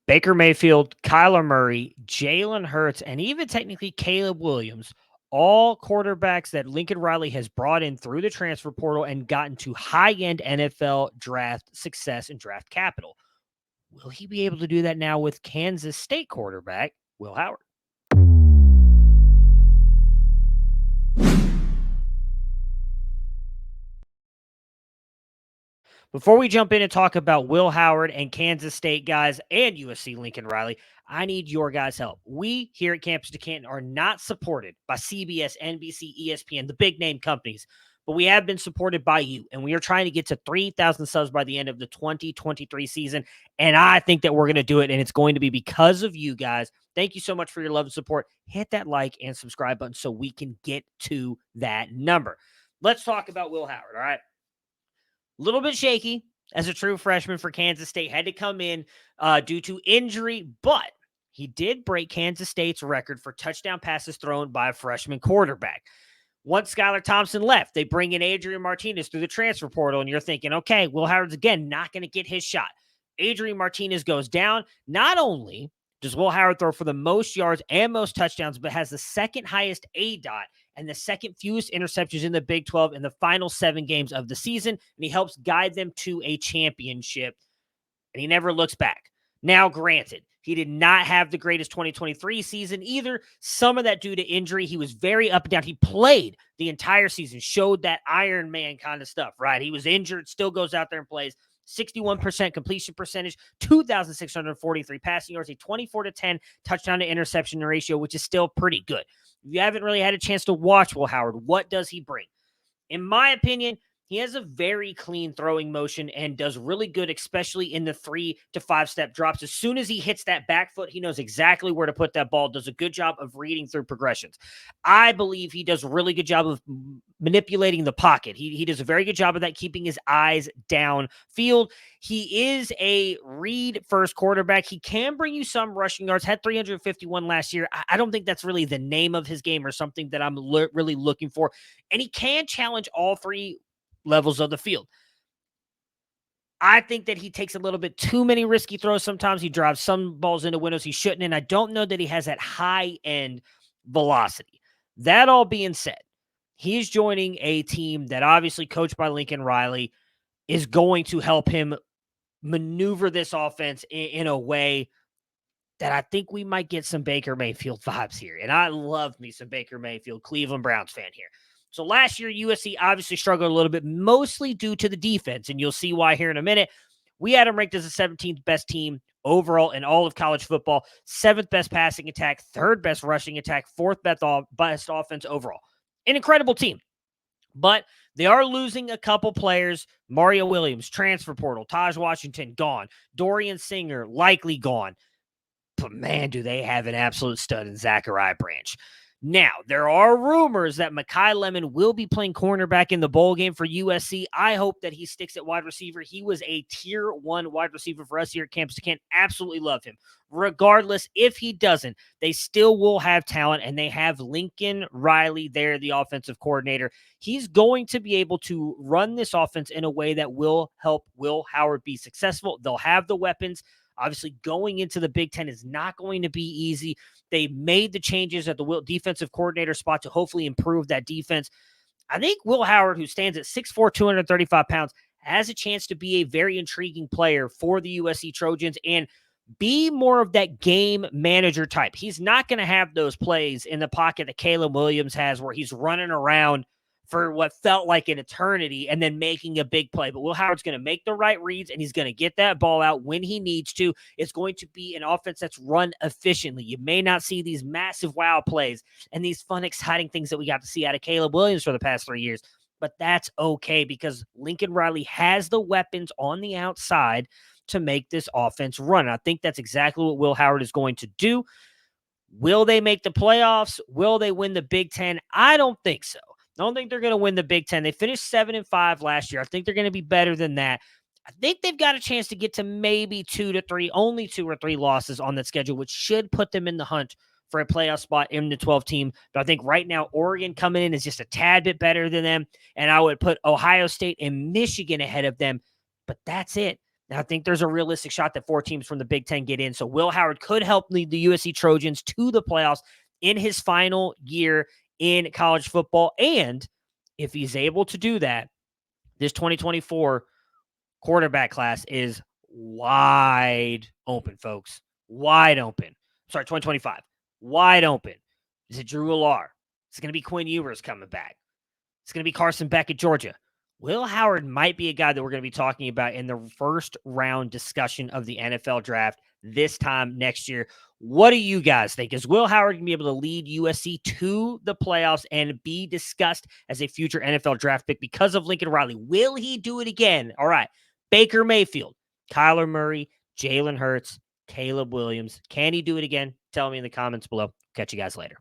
Baker Mayfield, Kyler Murray, Jalen Hurts, and even technically Caleb Williams, all quarterbacks that Lincoln Riley has brought in through the transfer portal and gotten to high-end NFL draft success and draft capital. Will he be able to do that now with Kansas State quarterback Will Howard? Before we jump in and talk about Will Howard and Kansas State guys and USC Lincoln Riley, I need your guys' help. We here at Campus to Canton are not supported by CBS, NBC, ESPN, the big name companies, but we have been supported by you, and we are trying to get to 3,000 subs by the end of the 2023 season, and I think that we're going to do it, and it's going to be because of you guys. Thank you so much for your love and support. Hit that like and subscribe button so we can get to that number. Let's talk about Will Howard, all right? Little bit shaky as a true freshman for Kansas State. Had to come in due to injury, but he did break Kansas State's record for touchdown passes thrown by a freshman quarterback. Once Skylar Thompson left, they bring in Adrian Martinez through the transfer portal, and you're thinking, okay, Will Howard's again not going to get his shot. Adrian Martinez goes down. Not only does Will Howard throw for the most yards and most touchdowns, but has the second highest ADOT and the second fewest interceptions in the Big 12 in the final 7 games of the season, and he helps guide them to a championship, and he never looks back. Now, granted, he did not have the greatest 2023 season either. Some of that due to injury. He was very up and down. He played the entire season, showed that Iron Man kind of stuff, right? He was injured, still goes out there and plays. 61% completion percentage, 2,643 passing yards, a 24-10 touchdown to interception ratio, which is still pretty good. If you haven't really had a chance to watch Will Howard, what does he bring? In my opinion, he has a very clean throwing motion and does really good, especially in the 3 to 5 step drops. As soon as he hits that back foot, he knows exactly where to put that ball, does a good job of reading through progressions. I believe he does a really good job of manipulating the pocket. He does a very good job of that, keeping his eyes downfield. He is a read-first quarterback. He can bring you some rushing yards, had 351 last year. I don't think that's really the name of his game or something that I'm really looking for. And he can challenge all 3 levels of the field. I think that he takes a little bit too many risky throws. Sometimes he drives some balls into windows he shouldn't, and I don't know that he has that high-end velocity. That all being said, he's joining a team that obviously coached by Lincoln Riley is going to help him maneuver this offense in a way that I think we might get some Baker Mayfield vibes here. And I love me some Baker Mayfield, Cleveland Browns fan here. So last year, USC obviously struggled a little bit, mostly due to the defense, and you'll see why here in a minute. We had them ranked as the 17th best team overall in all of college football, 7th best passing attack, 3rd best rushing attack, 4th best offense overall. An incredible team. But they are losing a couple players. Mario Williams, transfer portal. Taj Washington, gone. Dorian Singer, likely gone. But man, do they have an absolute stud in Zachariah Branch. Now, there are rumors that Mekhi Lemon will be playing cornerback in the bowl game for USC. I hope that he sticks at wide receiver. He was a tier 1 wide receiver for us here at Campus Canton. Absolutely love him. Regardless, if he doesn't, they still will have talent, and they have Lincoln Riley there, the offensive coordinator. He's going to be able to run this offense in a way that will help Will Howard be successful. They'll have the weapons. Obviously, going into the Big Ten is not going to be easy. They made the changes at the defensive coordinator spot to hopefully improve that defense. I think Will Howard, who stands at 6'4", 235 pounds, has a chance to be a very intriguing player for the USC Trojans and be more of that game manager type. He's not going to have those plays in the pocket that Caleb Williams has where he's running around for what felt like an eternity and then making a big play. But Will Howard's going to make the right reads, and he's going to get that ball out when he needs to. It's going to be an offense that's run efficiently. You may not see these massive wow plays and these fun, exciting things that we got to see out of Caleb Williams for the past 3 years, but that's okay because Lincoln Riley has the weapons on the outside to make this offense run. And I think that's exactly what Will Howard is going to do. Will they make the playoffs? Will they win the Big Ten? I don't think so. I don't think they're going to win the Big Ten. They finished 7-5 last year. I think they're going to be better than that. I think they've got a chance to get to maybe 2 to 3, only 2 or 3 losses on that schedule, which should put them in the hunt for a playoff spot in the 12 team. But I think right now, Oregon coming in is just a tad bit better than them. And I would put Ohio State and Michigan ahead of them. But that's it. And I think there's a realistic shot that 4 teams from the Big Ten get in. So Will Howard could help lead the USC Trojans to the playoffs in his final year in college football. And if he's able to do that, this 2024 quarterback class is wide open, folks. Wide open. Sorry, 2025. Wide open. Is it Drew Allar? It's going to be Quinn Ewers coming back. It's going to be Carson Beck at Georgia. Will Howard might be a guy that we're going to be talking about in the first round discussion of the NFL draft this time next year. What do you guys think? Is Will Howard going to be able to lead USC to the playoffs and be discussed as a future NFL draft pick because of Lincoln Riley? Will he do it again? All right. Baker Mayfield, Kyler Murray, Jalen Hurts, Caleb Williams. Can he do it again? Tell me in the comments below. Catch you guys later.